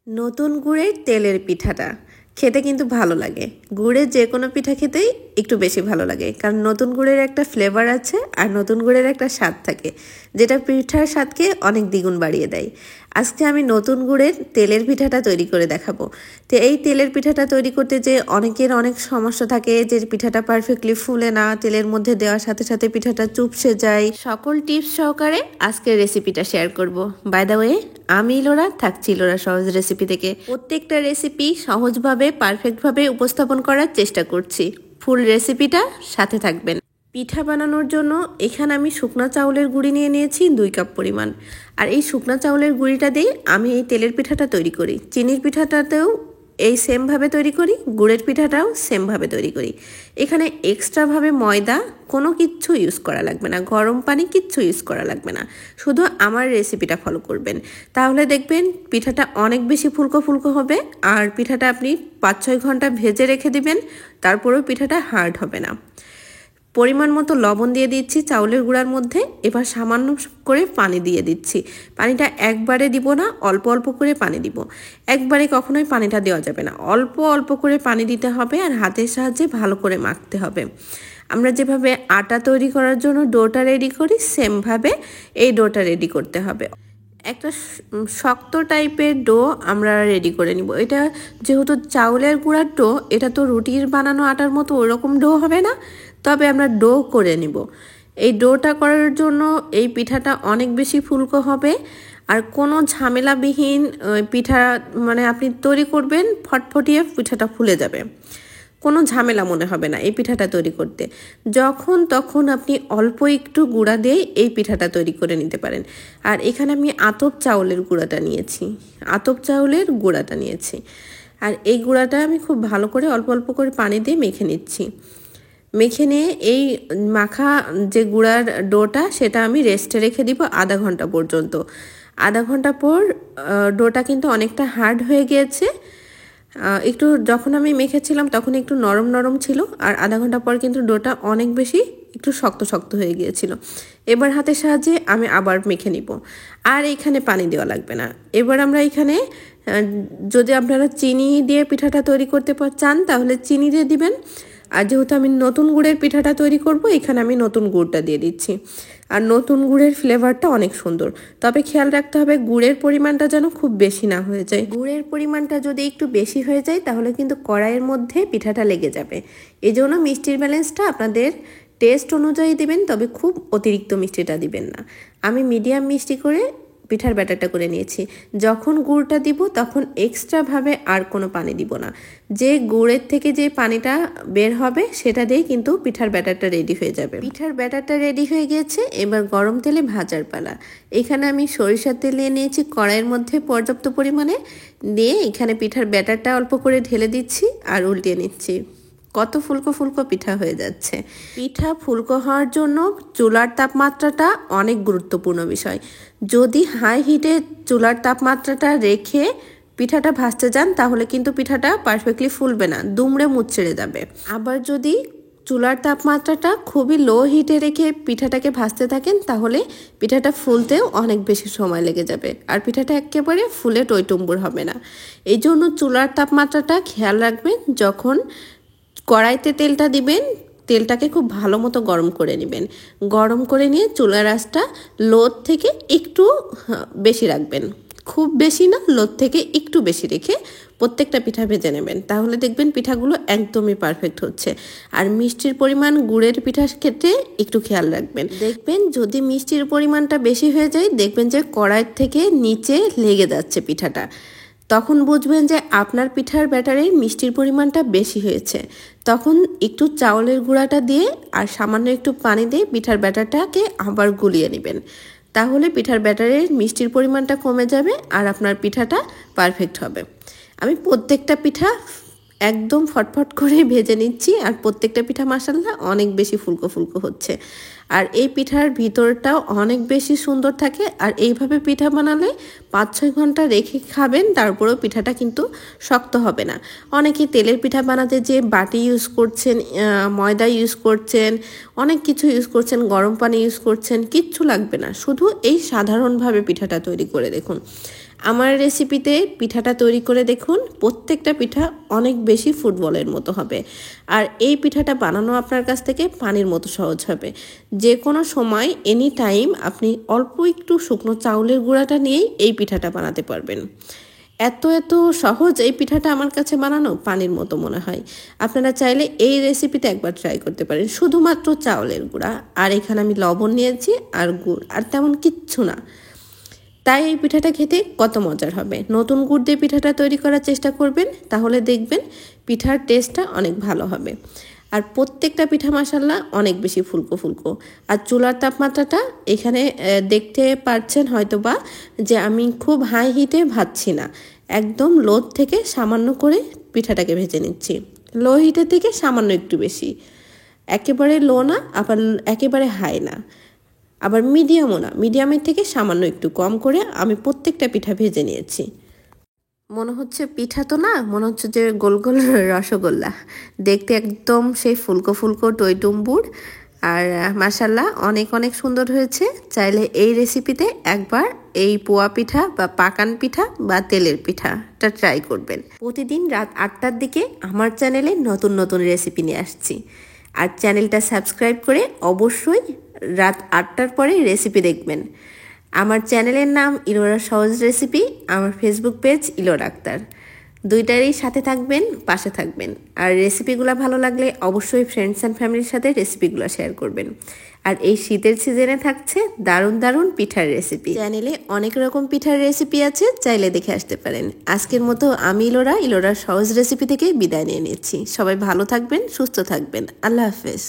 নতুন গুড়ের তেলের পিঠাটা খেতে কিন্তু ভালো লাগে। গুড়ের যে কোনো পিঠা খেতেই একটু বেশি ভালো লাগে, কারণ নতুন গুড়ের একটা ফ্লেভার আছে আর নতুন গুড়ের একটা স্বাদ থাকে, যেটা পিঠার স্বাদকে অনেক দ্বিগুণ বাড়িয়ে দেয়। আজকে আমি নতুন গুড়ের তেলের পিঠাটা তৈরি করে দেখাবো। তো এই তেলের পিঠাটা তৈরি করতে যে অনেকের অনেক সমস্যা থাকে, যে পিঠাটা পারফেক্টলি ফুলে না, তেলের মধ্যে দেওয়ার সাথে সাথে পিঠাটা চুপসে যায়, সকল টিপস সহকারে আজকের রেসিপিটা শেয়ার করব। বাই দ্য ওয়ে, আমি ইলোরা থাকছি ইলোরা সহজ রেসিপি থেকে। প্রত্যেকটা রেসিপি সহজভাবে পারফেক্টভাবে উপস্থাপন করার চেষ্টা করছি। ফুল রেসিপিটা সাথে থাকবেন। পিঠা বানানোর জন্য এখানে আমি শুকনা চাউলের গুঁড়ি নিয়ে নিয়েছি 2 কাপ পরিমাণ। আর এই শুকনা চাউলের গুঁড়িটা দিয়ে আমি এই তেলের পিঠাটা তৈরি করি। চিনির পিঠাটাতেও এই সেমভাবে তৈরি করি, গুড়ের পিঠাটাও সেমভাবে তৈরি করি। এখানে এক্সট্রাভাবে ময়দা কোনো কিচ্ছু ইউজ করা লাগবে না, গরম পানি কিচ্ছু ইউজ করা লাগবে না, শুধু আমার রেসিপিটা ফলো করবেন। তাহলে দেখবেন পিঠাটা অনেক বেশি ফুলকো ফুলকো হবে। আর পিঠাটা আপনি 5-6 ঘন্টা ভেজে রেখে দিবেন, তারপরেও পিঠাটা হার্ড হবে না। পরিমাণ মতো লবণ দিয়ে দিচ্ছি চাউলের গুঁড়ার মধ্যে। এবার সামান্য করে পানি দিয়ে দিচ্ছি। পানিটা একবারে দিব না, অল্প অল্প করে পানি দিব। একবারে কখনোই পানিটা দেওয়া যাবে না, অল্প অল্প করে পানি দিতে হবে আর হাতের সাহায্যে ভালো করে মাখতে হবে। আমরা যেভাবে আটা তৈরি করার জন্য ডোটা রেডি করি, সেমভাবে এই ডোটা রেডি করতে হবে। একটা শক্ত টাইপের ডো আমরা রেডি করে নিব। এটা যেহেতু চাউলের গুঁড়ার ডো, এটা তো রুটির বানানো আটার মতো ওরকম ডো হবে না, তবে আমরা ডো করে নিব। এই ডোটা করার জন্য এই পিঠাটা অনেক বেশি ফুলকো হবে। আর কোনো ঝামেলাবিহীন পিঠা মানে আপনি তৈরি করবেন, ফটফটিয়ে পিঠাটা ফুলে যাবে, কোনো ঝামেলা মনে হবে না এই পিঠাটা তৈরি করতে। যখন তখন আপনি অল্প একটু গুঁড়া দিয়ে এই পিঠাটা তৈরি করে নিতে পারেন। আর এখানে আমি আতপ চাউলের গুঁড়াটা নিয়েছি, আর এই গুঁড়াটা আমি খুব ভালো করে অল্প অল্প করে পানি দিয়ে মেখে নিচ্ছি। মেখে নিয়ে এই মাখা যে গুঁড়ার ডোটা, সেটা আমি রেস্টে রেখে দিব আধা ঘন্টা পর্যন্ত। আধা ঘন্টা পর ডোটা কিন্তু অনেকটা হার্ড হয়ে গিয়েছে। একটু যখন আমি মেখেছিলাম তখন একটু নরম নরম ছিল, আর আধা ঘন্টা পর কিন্তু ডোটা অনেক বেশি একটু শক্ত শক্ত হয়ে গিয়েছিল। এবার হাতের সাহায্যে আমি আবার মেখে নিব, আর এখানে পানি দেওয়া লাগবে না। এবার আমরা এখানে যদি আপনারা চিনি দিয়ে পিঠাটা তৈরি করতে চান তাহলে চিনি দিয়ে দিবেন। আর যেহেতু আমি নতুন গুড়ের পিঠাটা তৈরি করব, এখানে আমি নতুন গুড়টা দিয়ে দিচ্ছি। আর নতুন গুড়ের ফ্লেভারটা অনেক সুন্দর, তবে খেয়াল রাখতে হবে গুড়ের পরিমাণটা যেন খুব বেশি না হয়ে যায়। গুড়ের পরিমাণটা যদি একটু বেশি হয়ে যায় তাহলে কিন্তু কড়াইয়ের মধ্যে পিঠাটা লেগে যাবে। এই জন্য মিষ্টির ব্যালেন্সটা আপনাদের টেস্ট অনুযায়ী দিবেন, তবে খুব অতিরিক্ত মিষ্টিটা দিবেন না। আমি মিডিয়াম মিষ্টি করে পিঠার ব্যাটারটা করে নিয়েছি। যখন গুড়টা দিব তখন এক্সট্রাভাবে আর কোনো পানি দিব না। যে গুড়ের থেকে যে পানিটা বের হবে সেটা দিয়েই কিন্তু পিঠার ব্যাটারটা রেডি হয়ে যাবে। পিঠার ব্যাটারটা রেডি হয়ে গিয়েছে, এবার গরম তেলে ভাজার পালা। এখানে আমি সরিষার তেল নিয়ে নিয়েছি কড়াইয়ের মধ্যে পর্যাপ্ত পরিমাণে, দিয়ে এখানে পিঠার ব্যাটারটা অল্প করে ঢেলে দিচ্ছি আর উল্টিয়ে নিচ্ছি। কত ফুলকো ফুলকো পিঠা হয়ে যাচ্ছে। পিঠা ফুলকো হওয়ার জন্য চুলার তাপমাত্রাটা অনেক গুরুত্বপূর্ণ বিষয়। যদি হাই হিটে চুলার তাপমাত্রাটা রেখে পিঠাটা ভাজতে যান তাহলে কিন্তু পিঠাটা পারফেক্টলি ফুলবে না, দুমড়ে মুচড়ে যাবে। আবার যদি চুলার তাপমাত্রাটা খুবই লো হিটে রেখে পিঠাটাকে ভাজতে থাকেন তাহলে পিঠাটা ফুলতেও অনেক বেশি সময় লেগে যাবে, আর পিঠাটা একেবারে ফুলে টইটুম্বুর হবে না। এই জন্য চুলার তাপমাত্রাটা খেয়াল রাখবেন। যখন কড়াইতে তেলটা দিবেন, তেলটাকে খুব ভালো মতো গরম করে নেবেন। গরম করে নিয়ে চুলার আঁচটা লো থেকে একটু বেশি রাখবেন, খুব বেশি না, লো থেকে একটু বেশি রেখে প্রত্যেকটা পিঠা ভেজে নেবেন। তাহলে দেখবেন পিঠাগুলো একদমই পারফেক্ট হচ্ছে। আর মিষ্টির পরিমাণ গুড়ের পিঠার ক্ষেত্রে একটু খেয়াল রাখবেন। দেখবেন যদি মিষ্টির পরিমাণটা বেশি হয়ে যায়, দেখবেন যে কড়াই থেকে নিচে লেগে যাচ্ছে পিঠাটা, তখন বুঝবেন যে আপনার পিঠার ব্যাটারে মিষ্টির পরিমাণটা বেশি হয়েছে। তখন একটু চাউলের গুঁড়াটা দিয়ে আর সামান্য একটু পানি দিয়ে পিঠার ব্যাটারটাকে আবার গুলিয়ে নেবেন। তাহলে পিঠার ব্যাটারের মিষ্টির পরিমাণটা কমে যাবে আর আপনার পিঠাটা পারফেক্ট হবে। আমি প্রত্যেকটা পিঠা একদম ফটফট করে ভেজে নিচ্ছি, আর প্রত্যেকটা পিঠা মাশাআল্লাহ অনেক বেশি ফুলকো ফুলকো হচ্ছে। আর এই পিঠার ভিতরটাও অনেক বেশি সুন্দর থাকে। আর এইভাবে পিঠা বানালে 5-6 ঘন্টা রেখে খাবেন, তারপরেও পিঠাটা কিন্তু শক্ত হবে না। অনেকে তেলের পিঠা বানাতে যে বাটি ইউজ করছেন, ময়দা ইউজ করছেন, অনেক কিছু ইউজ করছেন, গরম পানি ইউজ করছেন, কিচ্ছু লাগবে না, শুধু এই সাধারণভাবে পিঠাটা তৈরি করে দেখুন। আমার রেসিপিতে পিঠাটা তৈরি করে দেখুন, প্রত্যেকটা পিঠা অনেক বেশি ফুটবলের মতো হবে। আর এই পিঠাটা বানানো আপনার কাছ থেকে পানির মতো সহজ হবে। যে কোনো সময় এনি টাইম আপনি অল্প একটু শুকনো চাউলের গুঁড়াটা নিয়েই এই পিঠাটা বানাতে পারবেন। এত সহজ এই পিঠাটা আমার কাছে বানানো পানির মতো মনে হয়। আপনারা চাইলে এই রেসিপিতে একবার ট্রাই করতে পারেন, শুধুমাত্র চাউলের গুঁড়া। আর এখানে আমি লবণ নিয়েছি আর গুড়, আর তেমন কিচ্ছু না। তাই এই পিঠাটা খেতে কত মজার হবে। নতুন গুড় দিয়ে পিঠাটা তৈরি করার চেষ্টা করবেন, তাহলে দেখবেন পিঠার টেস্টটা অনেক ভালো হবে। আর প্রত্যেকটা পিঠা মাশাআল্লাহ অনেক বেশি ফুলকো ফুলকো। আর চুলার তাপমাত্রাটা এখানে দেখতে পাচ্ছেন হয়তো বা, যে আমি খুব হাই হিটে ভাজছি না, একদম লো থেকে সামান্য করে পিঠাটাকে ভেজে নিচ্ছি। লো হিটের থেকে সামান্য একটু বেশি, একেবারে লো না আবার একেবারে হাই না, আবার মিডিয়ামও না, মিডিয়ামের থেকে সামান্য একটু কম করে আমি প্রত্যেকটা পিঠা ভেজে নিয়েছি। মনে হচ্ছে পিঠা তো না, মনে হচ্ছে যে গোল গোল রসগোল্লা, দেখতে একদম সেই ফুলকো ফুলকো টইটুম্বুর। আর মাশাল্লাহ অনেক সুন্দর হয়েছে। চাইলে এই রেসিপিতে একবার এই পোয়া পিঠা বা পাকান পিঠা বা তেলের পিঠাটা ট্রাই করবেন। প্রতিদিন রাত 8টার দিকে আমার চ্যানেলে নতুন রেসিপি নিয়ে আসছি। আর চ্যানেলটা সাবস্ক্রাইব করে অবশ্যই রাত 8টার পরে রেসিপি দেখবেন। আমার চ্যানেলের নাম ইলোরা সহজ রেসিপি, আমার ফেসবুক পেজ ইলোরা আক্তার। দুইটারই সাথে থাকবেন, পাশে থাকবেন। আর রেসিপিগুলো ভালো লাগলে অবশ্যই ফ্রেন্ডস অ্যান্ড ফ্যামিলির সাথে রেসিপিগুলো শেয়ার করবেন। আর এই শীতের সিজনে থাকছে দারুণ পিঠার রেসিপি। চ্যানেলে অনেক রকম পিঠার রেসিপি আছে, চাইলে দেখে আসতে পারেন। আজকের মতো আমি ইলোরা সহজ রেসিপি থেকে বিদায় নিয়ে নিচ্ছি। সবাই ভালো থাকবেন, সুস্থ থাকবেন। আল্লাহ হাফেজ।